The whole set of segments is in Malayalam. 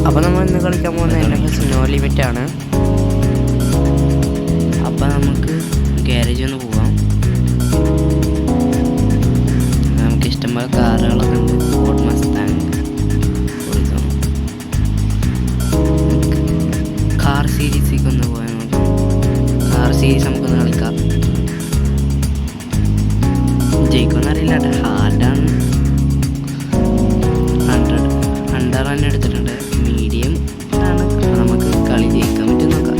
അപ്പോൾ നമ്മൾ ഇന്ന് കളിക്കാൻ പോകുന്നത് സ്നോ ലിമിറ്റാണ്. അപ്പോൾ നമുക്ക് ഗാരേജ് ഒന്ന് പോവാം. നമുക്ക് ഇഷ്ടംപോലെ കാറുകളൊക്കെ ഉണ്ട്. ഫോർഡ് മസ്താങ്, കാർ സീരീസിലേക്ക് ഒന്ന് പോയാൽ നോക്കാം. കാർ സീരീസ് നമുക്കൊന്ന് കളിക്കാം. ജയിക്കുമെന്ന് അറിയില്ല കേട്ടോ. ഹാർഡാണ്. 100 റൺ എടുത്തിട്ടുണ്ട്. മീഡിയം ആണ്. നമുക്ക് കളി ജയിക്കാൻ പറ്റും നോക്കാം.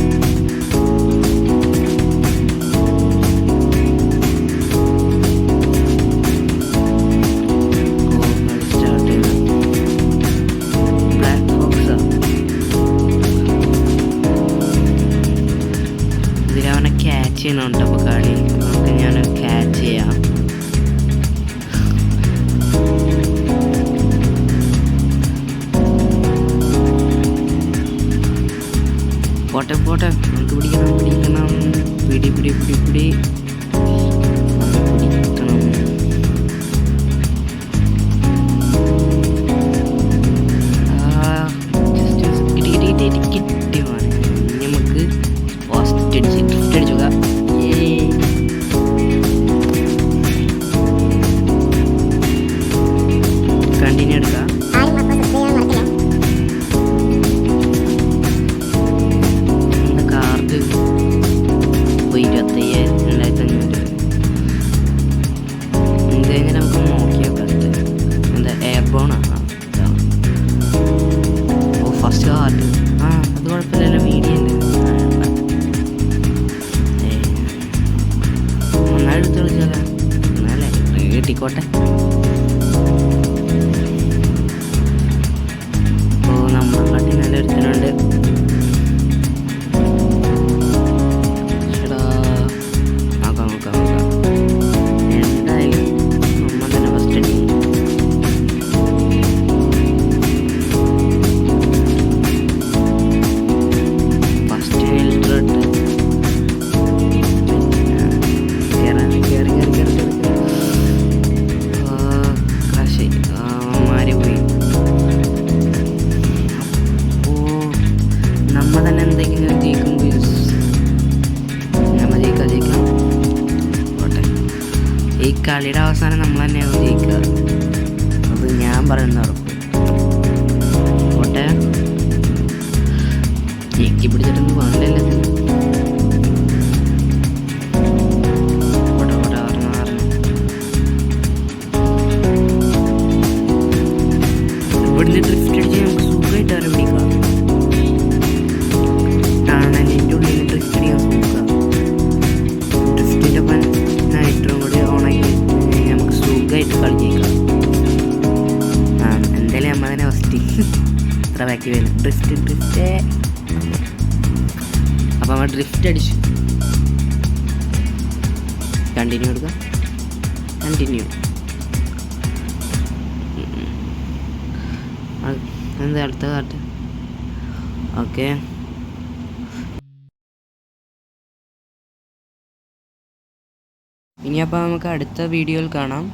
ഇതിലവനെ ക്യാച്ച് ചെയ്യണുണ്ട്. അപ്പോൾ കളി നമുക്ക് ഞാൻ ക്യാച്ച് ചെയ്യാം. പോട്ടെ പോട്ടെ, നമുക്ക് പിടിക്കണം പിടിക്കണം. പിടി പിടി പിടി പിടി പിടിക്കണം. കിട്ടി നമുക്ക് പോസ്റ്റ് അടിച്ച് ഡ്രിഫ്റ്റ് അടിച്ചു. കണ്ടിന്യൂ എടുക്കാം. കാർഡ് 25,500. ഇത് കഴിഞ്ഞാൽ നമുക്ക് നോക്കി നോക്കാം. എന്താ എയർബോണാണ്. ഓ ഫസ്റ്റ് കാർഡ്. അത് കുഴപ്പമില്ലല്ലോ. മീഡിയം ഉണ്ട്. നന്നായി എടുത്ത് കളിച്ചാലേ എന്നാലേ കിട്ടിക്കോട്ടെ. അപ്പോൾ നമ്മളെ കാട്ടി നല്ല എടുത്തിട്ടുണ്ട്. ഈ കളിയുടെ അവസാനം നമ്മൾ തന്നെയാവും ജയിക്കുക. അത് ഞാൻ പറയുന്ന ഉറപ്പ്. പോട്ടെ, ഞെക്കി പിടിച്ചിട്ടൊന്നും പാടില്ലല്ലോ. പോട്ടെ പോട്ടെ, ഇവിടുന്ന് ഡ്രിഫ്റ്റ് അടിച്ച് നമുക്ക് സുഖമായിട്ട് വരെ പിടിക്കാം. കാണാൻ എൻ്റെ ഉള്ളിൽ ഡ്രിഫ്റ്റ് അടിക്കാൻ സുഖം. ഡ്രിഫ്റ്റിൻ്റെ ഒപ്പം നൈട്രും കൂടി ഓണാക്കി നമുക്ക് സുഖമായിട്ട് കളി ജയിക്കാം. എന്തായാലും നമ്മൾ തന്നെ ഫസ്റ്റ് ഇത്ര ബാക്കി വരും. ഡ്രിഫ്റ്റ് അപ്പം നമ്മൾ ഡ്രിഫ്റ്റ് അടിച്ചു. കണ്ടിന്യൂ എടുക്കാം. കണ്ടിന്യൂ. എന്താ അടുത്ത കാട്ട്. ഓക്കെ, ഇനി അപ്പോൾ നമുക്ക് അടുത്ത വീഡിയോയിൽ കാണാം.